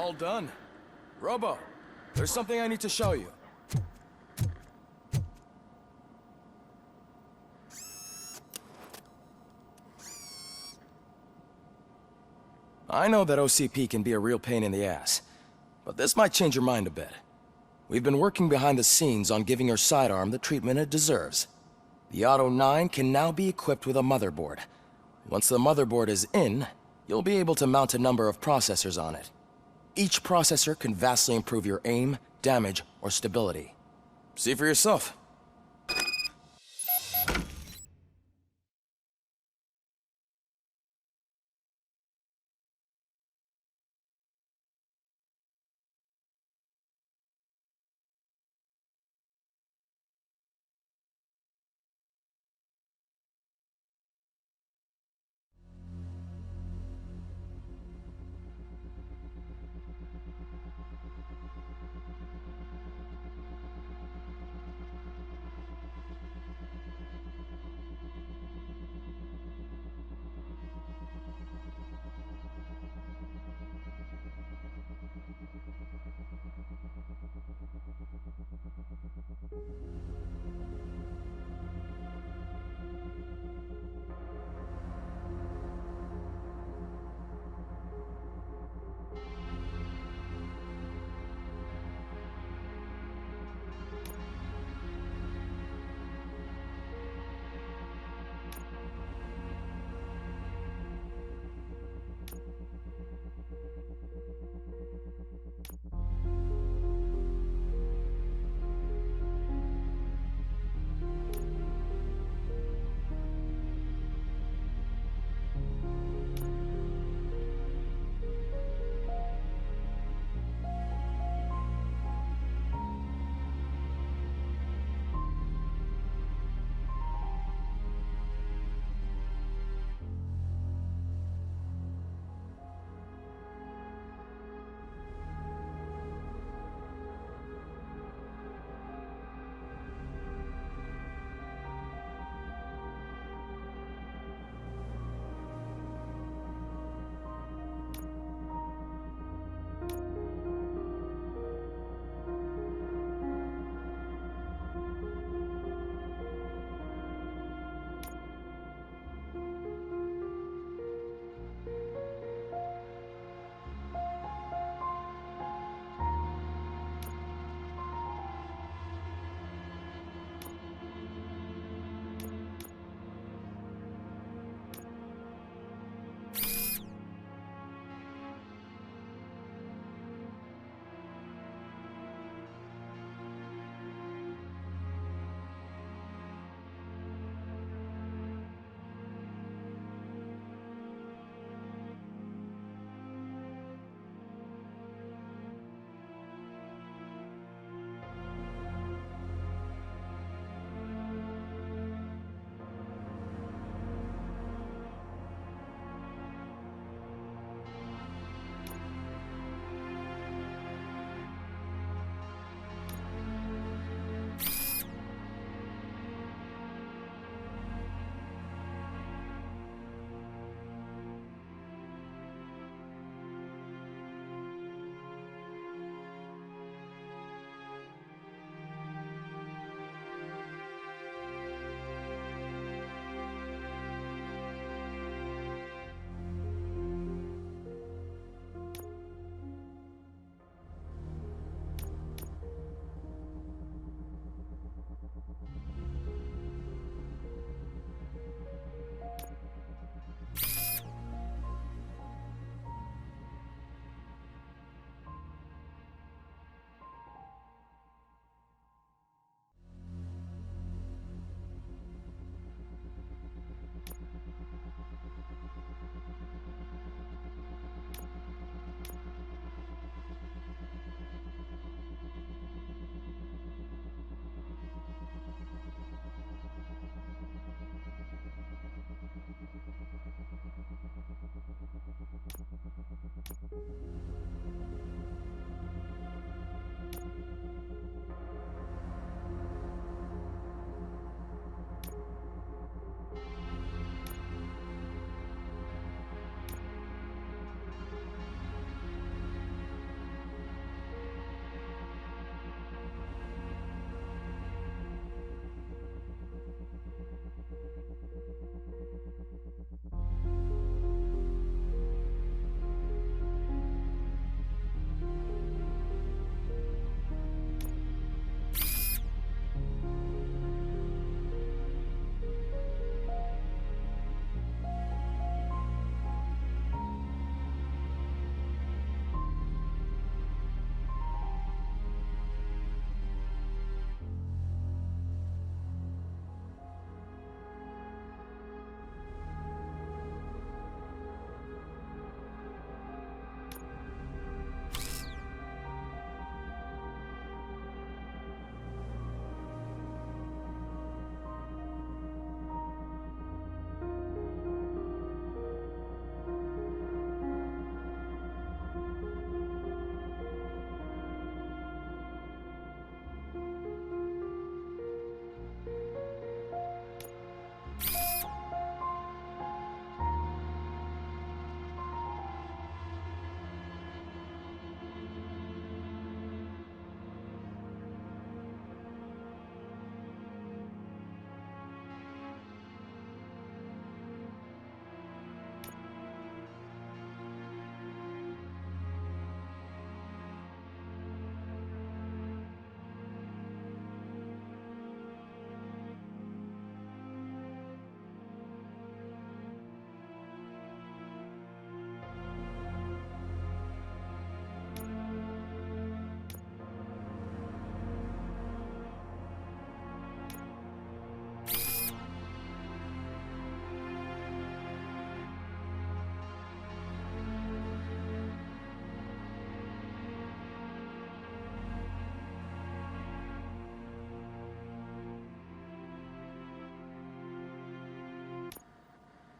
All done. Robo, there's something I need to show you. I know that OCP can be a real pain in the ass, but this might change your mind a bit. We've been working behind the scenes on giving your sidearm the treatment it deserves. The Auto-9 can now be equipped with a motherboard. Once the motherboard is in, you'll be able to mount a number of processors on it. Each processor can vastly improve your aim, damage, or stability. See for yourself.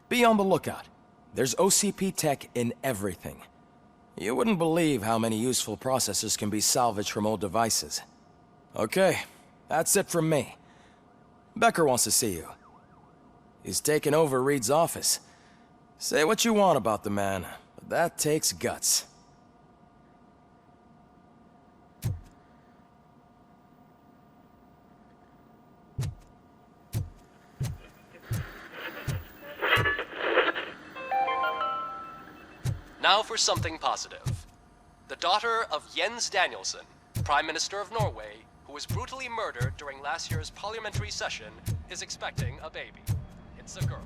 Be on the lookout. There's OCP tech in everything. You wouldn't believe how many useful processors can be salvaged from old devices. Okay, that's it from me. Becker wants to see you. He's taken over Reed's office. Say what you want about the man, but that takes guts. Now for something positive. The daughter of Jens Danielson, Prime Minister of Norway, who was brutally murdered during last year's parliamentary session, is expecting a baby. It's a girl.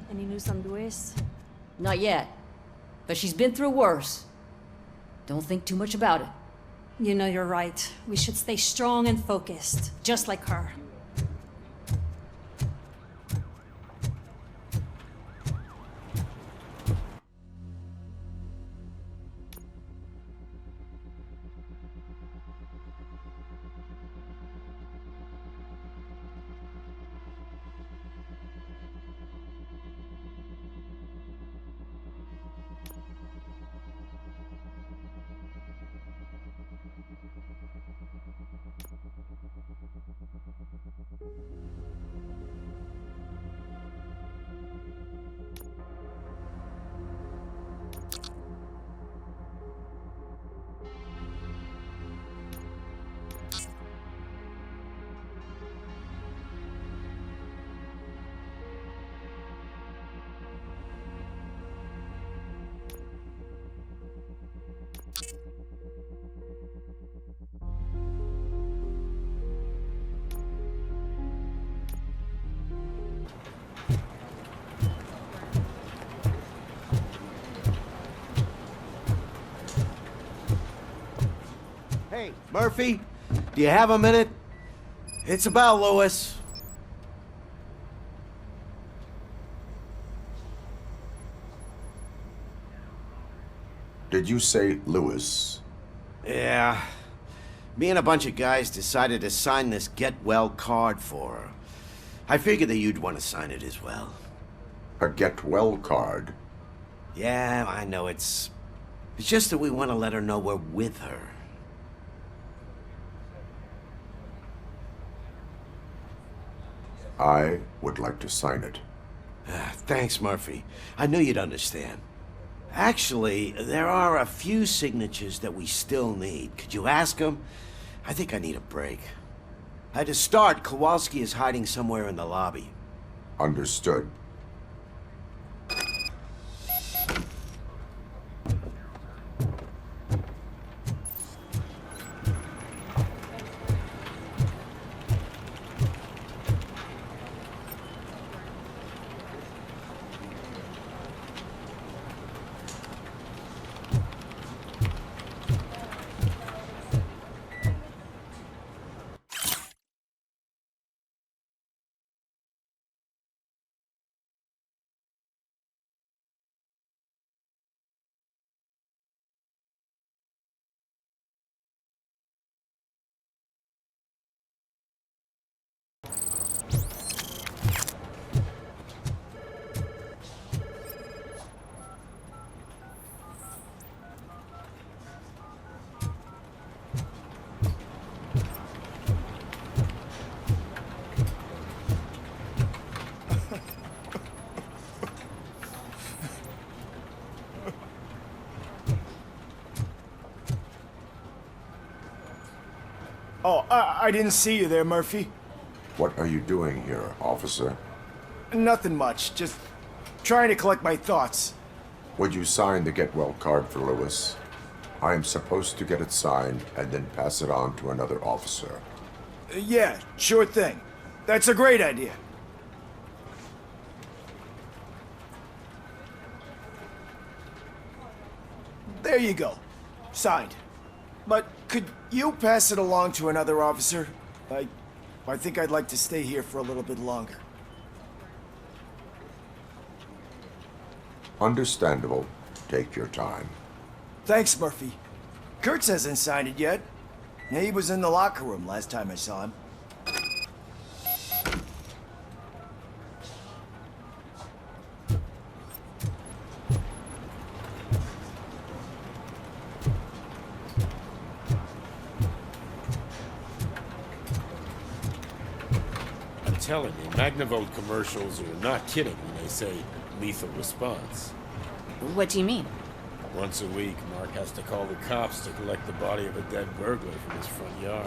Any news on Luis? Not yet. But she's been through worse. Don't think too much about it. You know you're right. We should stay strong and focused, just like her. Hey, Murphy, do you have a minute? It's about Lewis. Did you say Lewis? Yeah. Me and a bunch of guys decided to sign this get well card for her. I figured that you'd want to sign it as well. A get well card? Yeah, I know it's just that we want to let her know we're with her. I would like to sign it. Thanks, Murphy. I knew you'd understand. Actually, there are a few signatures that we still need. Could you ask them? I think I need a break. To start, Kowalski is hiding somewhere in the lobby. Understood. Oh, I didn't see you there, Murphy. What are you doing here, officer? Nothing much, just trying to collect my thoughts. Would you sign the get well card for Lewis? I am supposed to get it signed and then pass it on to another officer. Yeah, sure thing. That's a great idea. There you go. Signed. But could you pass it along to another officer? I think I'd like to stay here for a little bit longer. Understandable. Take your time. Thanks, Murphy. Kurtz hasn't signed it yet. He was in the locker room last time I saw him. telling you, Magnavolt commercials are not kidding when they say lethal response. What do you mean? Once a week, Mark has to call the cops to collect the body of a dead burglar from his front yard.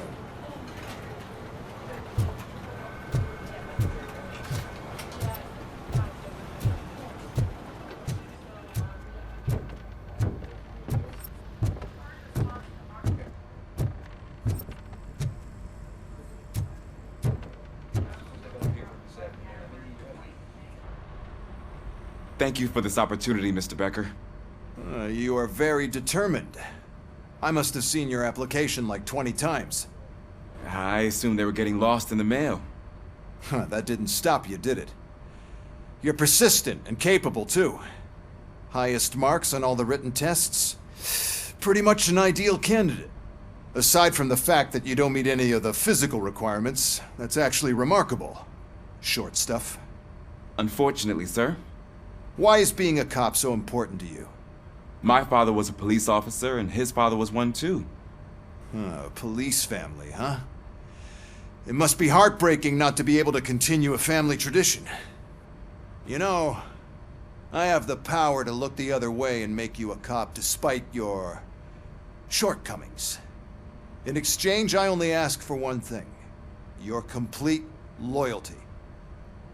Thank you for this opportunity, Mr. Becker. You are very determined. I must have seen your application like 20 times. I assumed they were getting lost in the mail. That didn't stop you, did it? You're persistent and capable, too. Highest marks on all the written tests. Pretty much an ideal candidate. Aside from the fact that you don't meet any of the physical requirements, that's actually remarkable. Short stuff. Unfortunately, sir. Why is being a cop so important to you? My father was a police officer, and his father was one too. A police family, huh? It must be heartbreaking not to be able to continue a family tradition. You know, I have the power to look the other way and make you a cop despite your shortcomings. In exchange, I only ask for one thing. Your complete loyalty.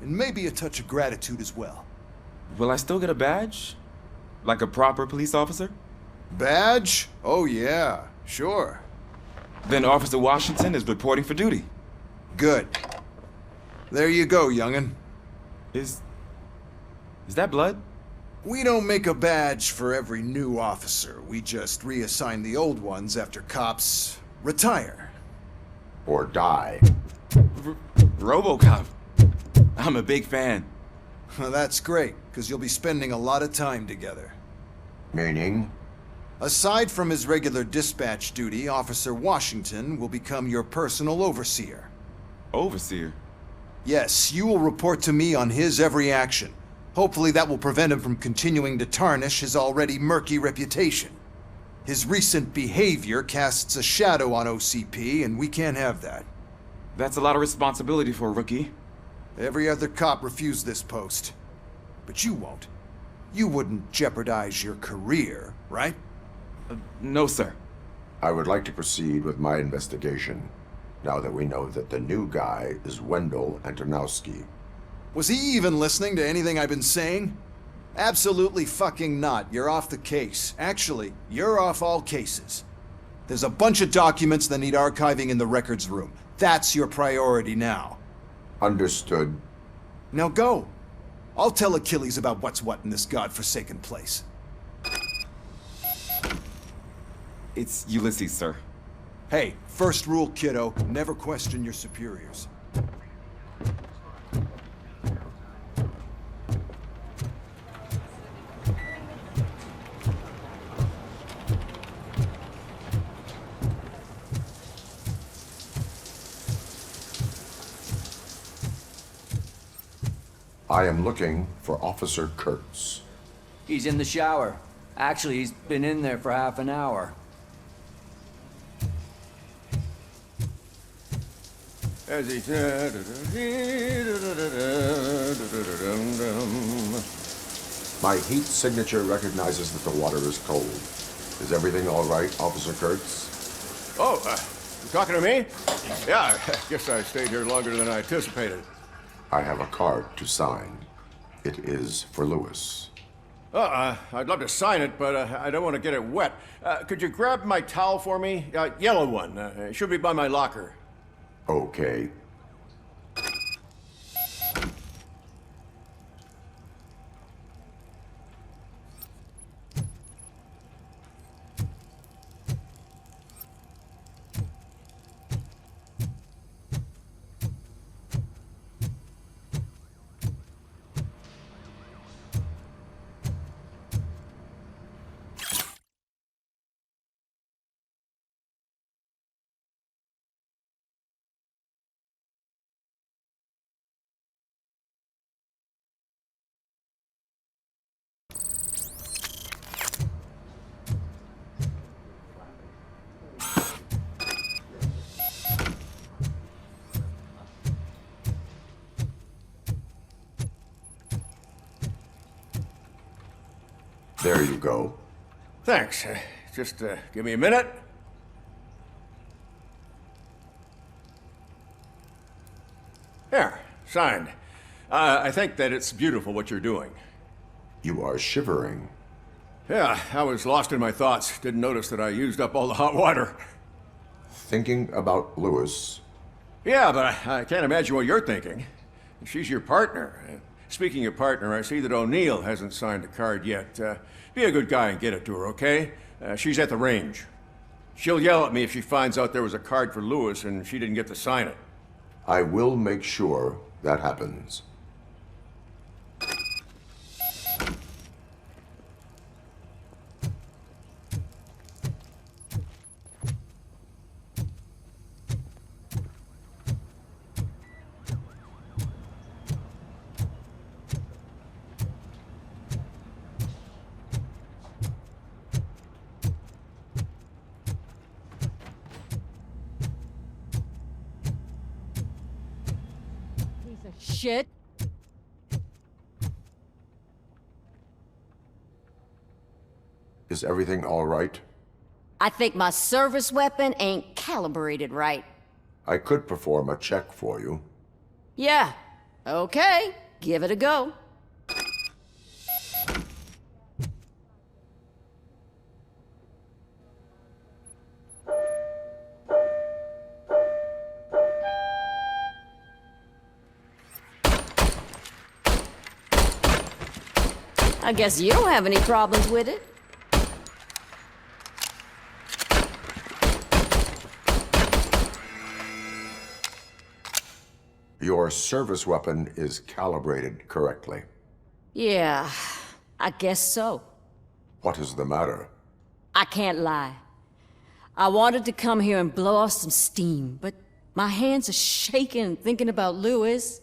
And maybe a touch of gratitude as well. Will I still get a badge? Like a proper police officer? Badge? Oh yeah, sure. Then Officer Washington is reporting for duty. Good. There you go, young'un. Is that blood? We don't make a badge for every new officer. We just reassign the old ones after cops retire. Or die. RoboCop. I'm a big fan. Well, that's great, because you'll be spending a lot of time together. Meaning? Aside from his regular dispatch duty, Officer Washington will become your personal overseer. Overseer? Yes, you will report to me on his every action. Hopefully that will prevent him from continuing to tarnish his already murky reputation. His recent behavior casts a shadow on OCP, and we can't have that. That's a lot of responsibility for a rookie. Every other cop refused this post. But you won't. You wouldn't jeopardize your career, right? No, sir. I would like to proceed with my investigation, now that we know that the new guy is Wendell Antonowski. Was he even listening to anything I've been saying? Absolutely fucking not. You're off the case. Actually, you're off all cases. There's a bunch of documents that need archiving in the records room. That's your priority now. Understood. Now go. I'll tell Achilles about what's what in this godforsaken place. It's Ulysses, sir. Hey, first rule, kiddo, never question your superiors. I am looking for Officer Kurtz. He's in the shower. Actually, he's been in there for half an hour. As he My heat signature recognizes that the water is cold. Is everything all right, Officer Kurtz? Oh, you talking to me? Yeah, I guess I stayed here longer than I anticipated. I have a card to sign. It is for Lewis. I'd love to sign it, but I don't want to get it wet. Could you grab my towel for me? Yellow one. It should be by my locker. Okay. There you go. Thanks. Just give me a minute. There, signed. I think that it's beautiful what you're doing. You are shivering. Yeah, I was lost in my thoughts. Didn't notice that I used up all the hot water. Thinking about Lewis. Yeah, but I can't imagine what you're thinking. She's your partner. Speaking of partner, I see that O'Neill hasn't signed the card yet. Be a good guy and get it to her, okay? She's at the range. She'll yell at me if she finds out there was a card for Lewis and she didn't get to sign it. I will make sure that happens. Shit. Is everything all right? I think my service weapon ain't calibrated right. I could perform a check for you. Yeah. Okay. Give it a go. I guess you don't have any problems with it. Your service weapon is calibrated correctly. Yeah, I guess so. What is the matter? I can't lie. I wanted to come here and blow off some steam, but my hands are shaking thinking about Lewis.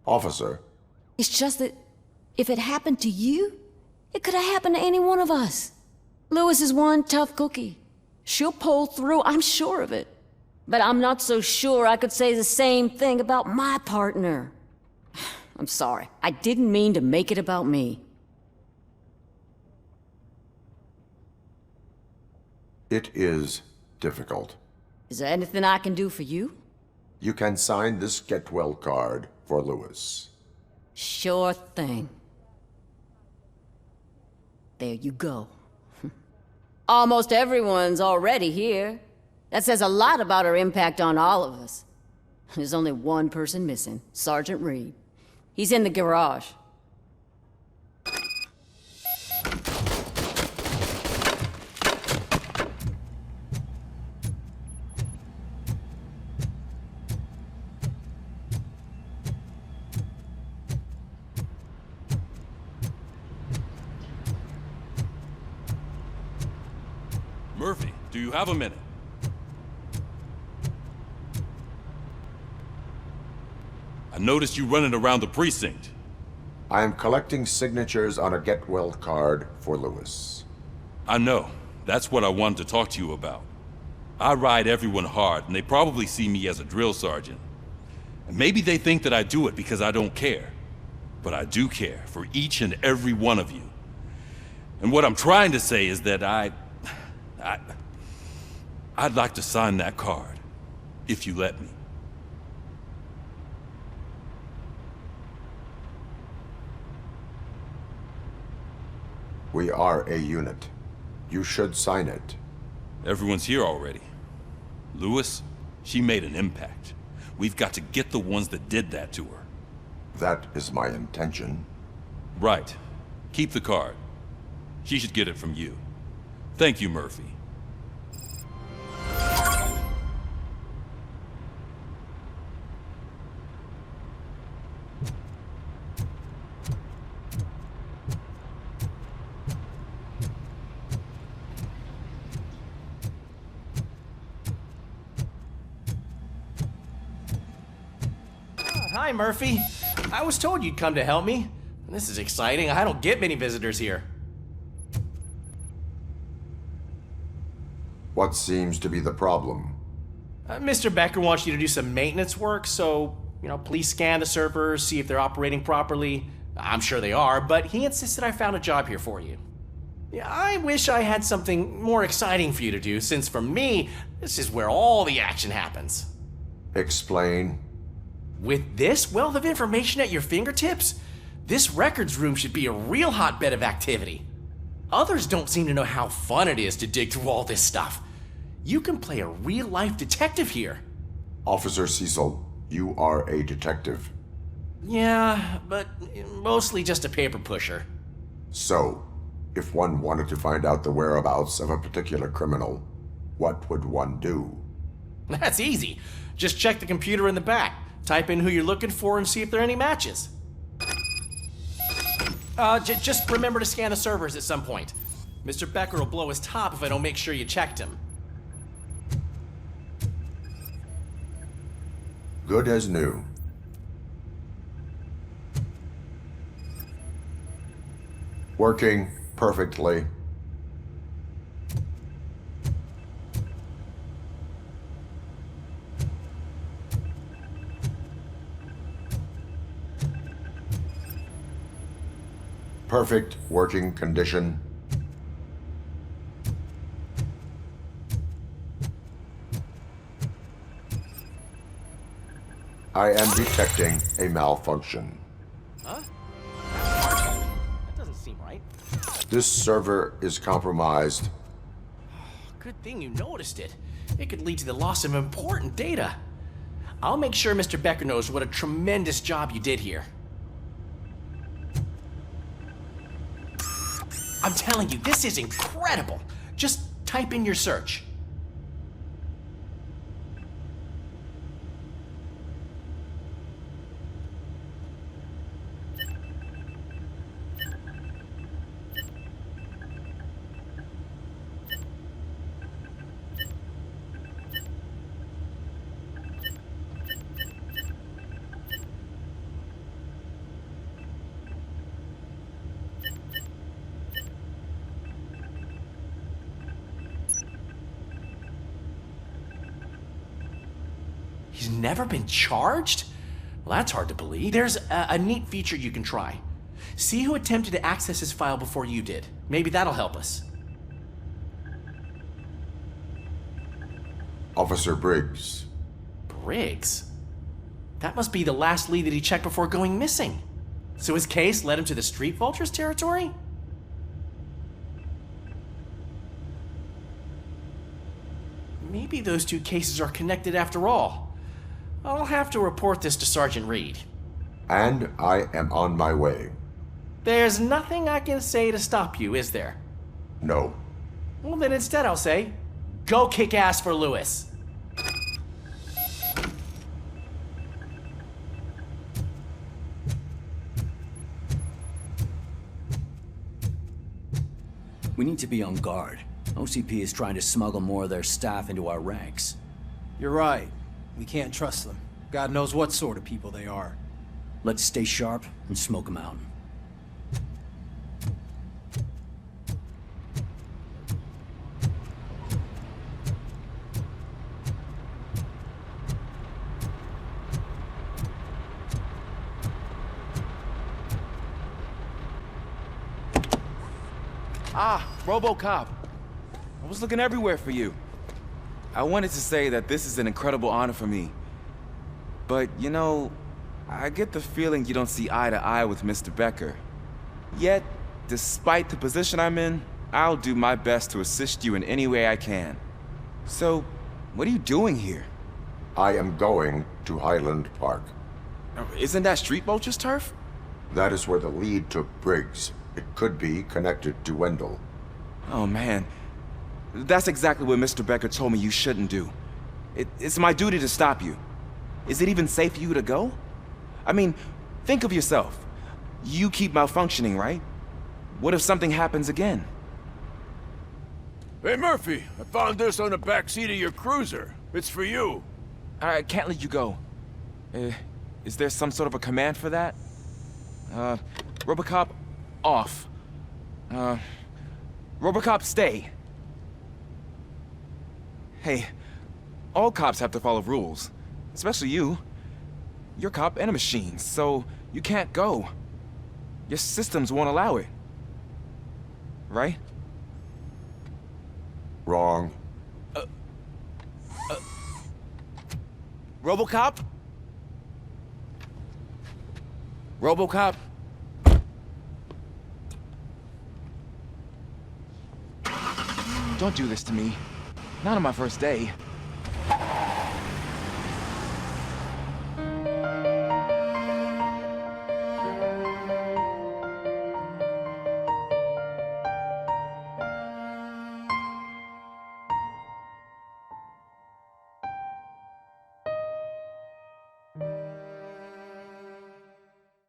Officer. It's just that if it happened to you, it could have happened to any one of us. Lewis is one tough cookie. She'll pull through, I'm sure of it. But I'm not so sure I could say the same thing about my partner. I'm sorry. I didn't mean to make it about me. It is difficult. Is there anything I can do for you? You can sign this get well card for Lewis. Sure thing. There you go. Almost everyone's already here. That says a lot about her impact on all of us. There's only one person missing, Sergeant Reed. He's in the garage. Murphy, do you have a minute? I noticed you running around the precinct. I am collecting signatures on a get well card for Lewis. I know. That's what I wanted to talk to you about. I ride everyone hard, and they probably see me as a drill sergeant. And maybe they think that I do it because I don't care. But I do care for each and every one of you. And what I'm trying to say is that I'd like to sign that card, if you let me. We are a unit. You should sign it. Everyone's here already. Lewis, she made an impact. We've got to get the ones that did that to her. That is my intention. Right. Keep the card. She should get it from you. Thank you, Murphy. Hi, Murphy. I was told you'd come to help me. This is exciting. I don't get many visitors here. What seems to be the problem? Mr. Becker wants you to do some maintenance work, so, please scan the servers, see if they're operating properly. I'm sure they are, but he insisted I found a job here for you. Yeah, I wish I had something more exciting for you to do, since for me, this is where all the action happens. Explain. With this wealth of information at your fingertips, this records room should be a real hotbed of activity. Others don't seem to know how fun it is to dig through all this stuff. You can play a real-life detective here. Officer Cecil, you are a detective. Yeah, but mostly just a paper pusher. So, if one wanted to find out the whereabouts of a particular criminal, what would one do? That's easy. Just check the computer in the back, type in who you're looking for, and see if there are any matches. Just remember to scan the servers at some point. Mr. Becker will blow his top if I don't make sure you checked him. Good as new. Working perfectly. Perfect working condition. I am detecting a malfunction. Huh? That doesn't seem right. This server is compromised. Good thing you noticed it. It could lead to the loss of important data. I'll make sure Mr. Becker knows what a tremendous job you did here. I'm telling you, this is incredible. Just type in your search. He's never been charged? Well, that's hard to believe. There's a neat feature you can try. See who attempted to access his file before you did. Maybe that'll help us. Officer Briggs. Briggs? That must be the last lead that he checked before going missing. So his case led him to the Street Vultures territory? Maybe those two cases are connected after all. I'll have to report this to Sergeant Reed. And I am on my way. There's nothing I can say to stop you, is there? No. Well, then instead I'll say, go kick ass for Lewis. We need to be on guard. OCP is trying to smuggle more of their staff into our ranks. You're right. We can't trust them. God knows what sort of people they are. Let's stay sharp and smoke them out. Ah, RoboCop. I was looking everywhere for you. I wanted to say that this is an incredible honor for me. But, you know, I get the feeling you don't see eye to eye with Mr. Becker. Yet, despite the position I'm in, I'll do my best to assist you in any way I can. So, what are you doing here? I am going to Highland Park. Isn't that Street Vulture's turf? That is where the lead took Briggs. It could be connected to Wendell. Oh, man. That's exactly what Mr. Becker told me you shouldn't do. It's my duty to stop you. Is it even safe for you to go? I mean, think of yourself. You keep malfunctioning, right? What if something happens again? Hey, Murphy, I found this on the back seat of your cruiser. It's for you. I can't let you go. Is there some sort of a command for that? RoboCop, off. RoboCop, stay. Hey, all cops have to follow rules. Especially you. You're a cop and a machine, so you can't go. Your systems won't allow it. Right? Wrong. RoboCop? RoboCop? Don't do this to me. Not on my first day.